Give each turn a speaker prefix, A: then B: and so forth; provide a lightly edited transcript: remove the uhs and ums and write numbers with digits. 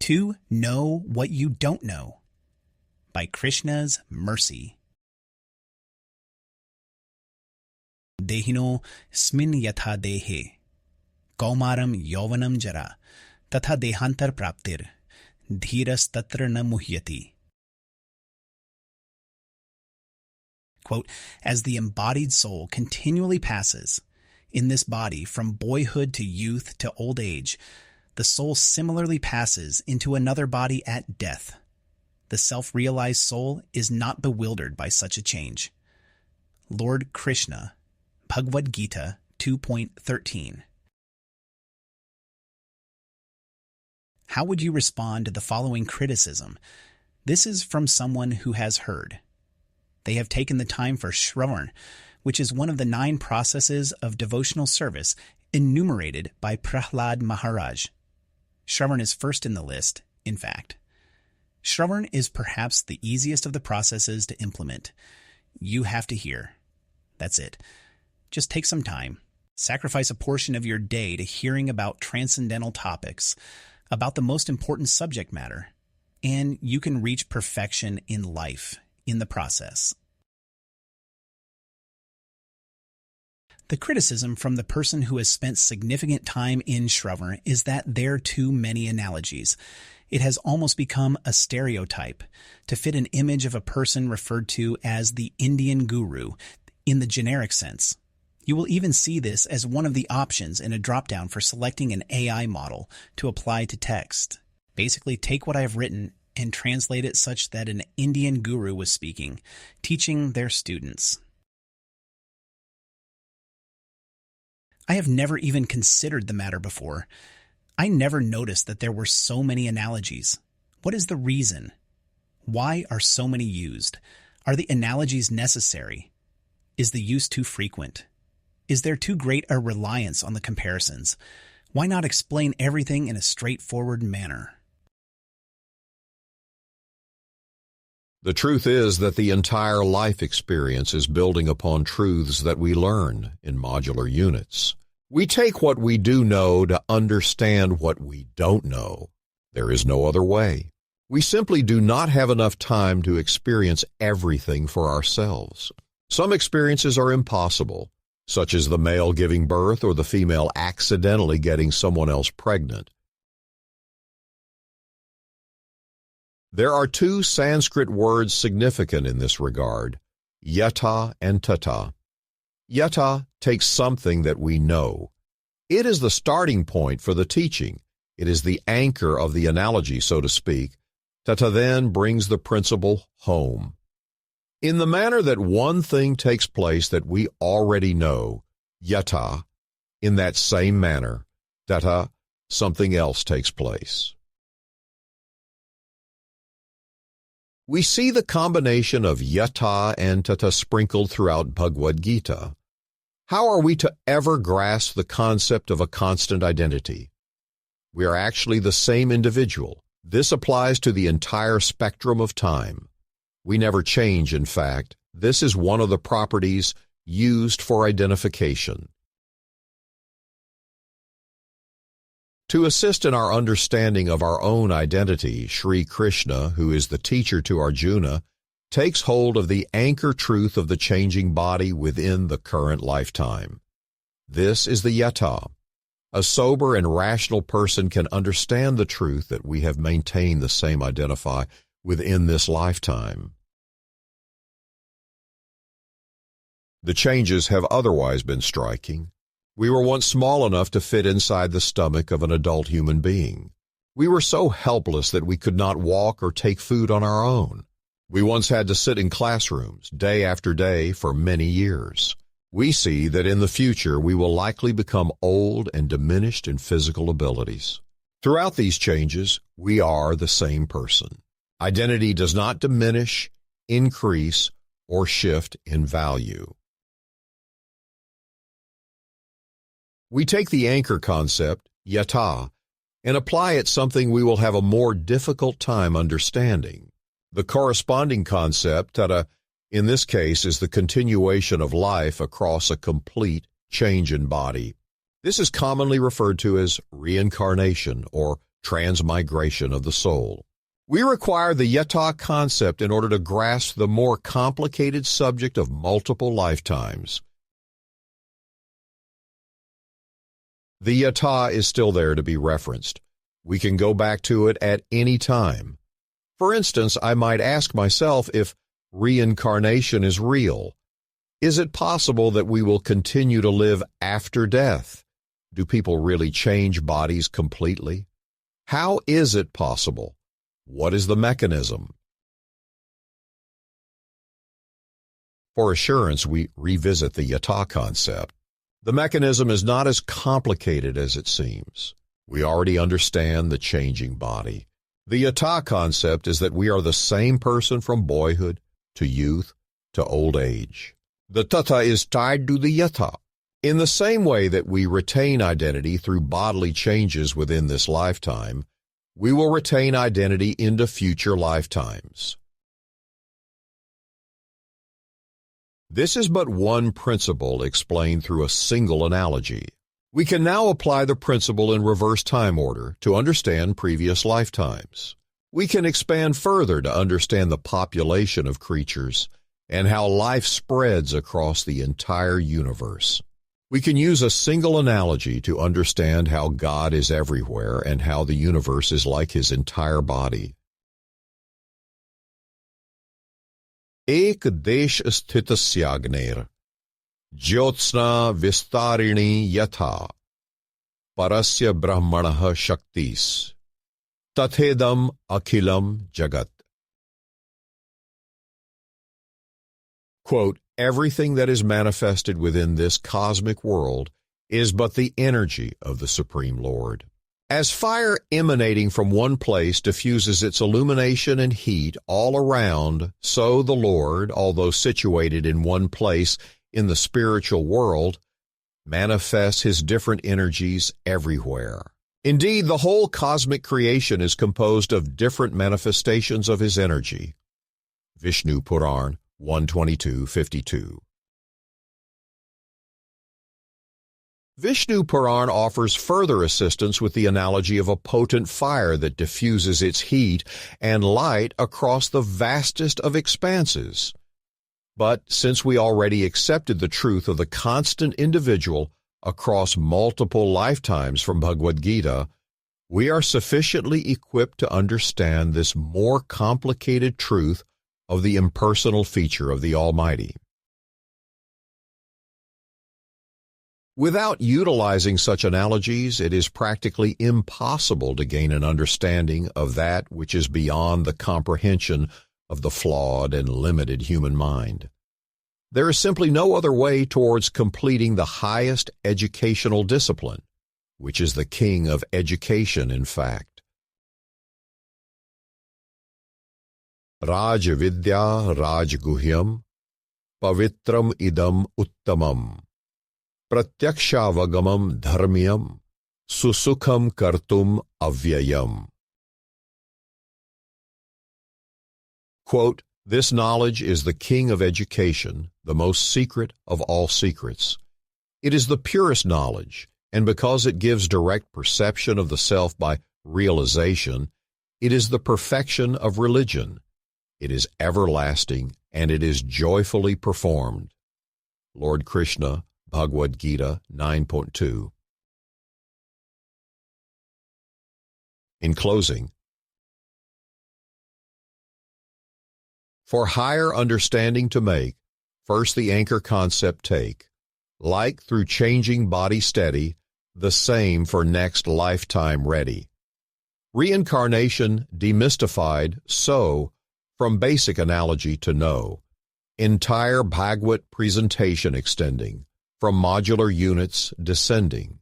A: To know what you don't know by Krishna's mercy. Dehino smin yatha dehe, kaumaram yauvanam jara, tatha dehantar praptir, dhiras tatra na muhyati. Quote, as the embodied soul continually passes in this body from boyhood to youth to old age, the soul similarly passes into another body at death. The self-realized soul is not bewildered by such a change. Lord Krishna, Bhagavad-gita 2.13. How would you respond to the following criticism? This is from someone who has heard. They have taken the time for Shravan, which is one of the 9 processes of devotional service enumerated by Prahlad Maharaj. Shravan is first in the list, in fact. Shravan is perhaps the easiest of the processes to implement. You have to hear. That's it. Just take some time. Sacrifice a portion of your day to hearing about transcendental topics, about the most important subject matter, and you can reach perfection in life in the process. The criticism from the person who has spent significant time in Shravan is that there are too many analogies. It has almost become a stereotype to fit an image of a person referred to as the Indian guru in the generic sense. You will even see this as one of the options in a drop-down for selecting an AI model to apply to text. Basically, take what I have written and translate it such that an Indian guru was speaking, teaching their students. I have never even considered the matter before. I never noticed that there were so many analogies. What is the reason? Why are so many used? Are the analogies necessary? Is the use too frequent? Is there too great a reliance on the comparisons? Why not explain everything in a straightforward manner?
B: The truth is that the entire life experience is building upon truths that we learn in modular units. We take what we do know to understand what we don't know. There is no other way. We simply do not have enough time to experience everything for ourselves. Some experiences are impossible, such as the male giving birth or the female accidentally getting someone else pregnant. There are 2 Sanskrit words significant in this regard, yata and tata. Yata takes something that we know. It is the starting point for the teaching. It is the anchor of the analogy, so to speak. Tata then brings the principle home. In the manner that one thing takes place that we already know, yata, in that same manner, tata, something else takes place. We see the combination of yata and tata sprinkled throughout Bhagavad-gita. How are we to ever grasp the concept of a constant identity? We are actually the same individual. This applies to the entire spectrum of time. We never change, in fact. This is one of the properties used for identification. To assist in our understanding of our own identity, Sri Krishna, who is the teacher to Arjuna, takes hold of the anchor truth of the changing body within the current lifetime. This is the yata. A sober and rational person can understand the truth that we have maintained the same identity within this lifetime. The changes have otherwise been striking. We were once small enough to fit inside the stomach of an adult human being. We were so helpless that we could not walk or take food on our own. We once had to sit in classrooms day after day for many years. We see that in the future we will likely become old and diminished in physical abilities. Throughout these changes, we are the same person. Identity does not diminish, increase, or shift in value. We take the anchor concept, yata, and apply it something we will have a more difficult time understanding. The corresponding concept, tata, in this case, is the continuation of life across a complete change in body. This is commonly referred to as reincarnation or transmigration of the soul. We require the yata concept in order to grasp the more complicated subject of multiple lifetimes. The yata is still there to be referenced. We can go back to it at any time. For instance, I might ask myself if reincarnation is real. Is it possible that we will continue to live after death? Do people really change bodies completely? How is it possible? What is the mechanism? For assurance, we revisit the yata concept. The mechanism is not as complicated as it seems. We already understand the changing body. The yata concept is that we are the same person from boyhood to youth to old age. The tata is tied to the yata. In the same way that we retain identity through bodily changes within this lifetime, we will retain identity into future lifetimes. This is but one principle explained through a single analogy. We can now apply the principle in reverse time order to understand previous lifetimes. We can expand further to understand the population of creatures and how life spreads across the entire universe. We can use a single analogy to understand how God is everywhere and how the universe is like His entire body. Ek desh sthitasyagnir, jyotsna vistarini yatha, parasya brahmanah shaktis, tathedam akhilam jagat. Quote, everything that is manifested within this cosmic world is but the energy of the Supreme Lord. As fire emanating from one place diffuses its illumination and heat all around, so the Lord, although situated in one place in the spiritual world, manifests His different energies everywhere. Indeed, the whole cosmic creation is composed of different manifestations of His energy. Vishnu Puran 122:52. Vishnu Puran offers further assistance with the analogy of a potent fire that diffuses its heat and light across the vastest of expanses. But since we already accepted the truth of the constant individual across multiple lifetimes from Bhagavad-gita, we are sufficiently equipped to understand this more complicated truth of the impersonal feature of the Almighty. Without utilizing such analogies, it is practically impossible to gain an understanding of that which is beyond the comprehension of the flawed and limited human mind. There is simply no other way towards completing the highest educational discipline, which is the king of education, in fact. Raj Vidya Raj Guhyam Pavitram Idam Uttamam Pratyakshaavagamam Dharmyam Susukham Kartum Avyayam. Quote, this knowledge is the king of education, the most secret of all secrets. It is the purest knowledge, and because it gives direct perception of the self by realization, it is the perfection of religion. It is everlasting, and it is joyfully performed. Lord Krishna, Bhagavad-gita 9.2. In closing, for higher understanding to make, first the anchor concept take, like through changing body steady, the same for next lifetime ready. Reincarnation demystified, so, from basic analogy to know, entire Bhagavad presentation extending, from modular units descending.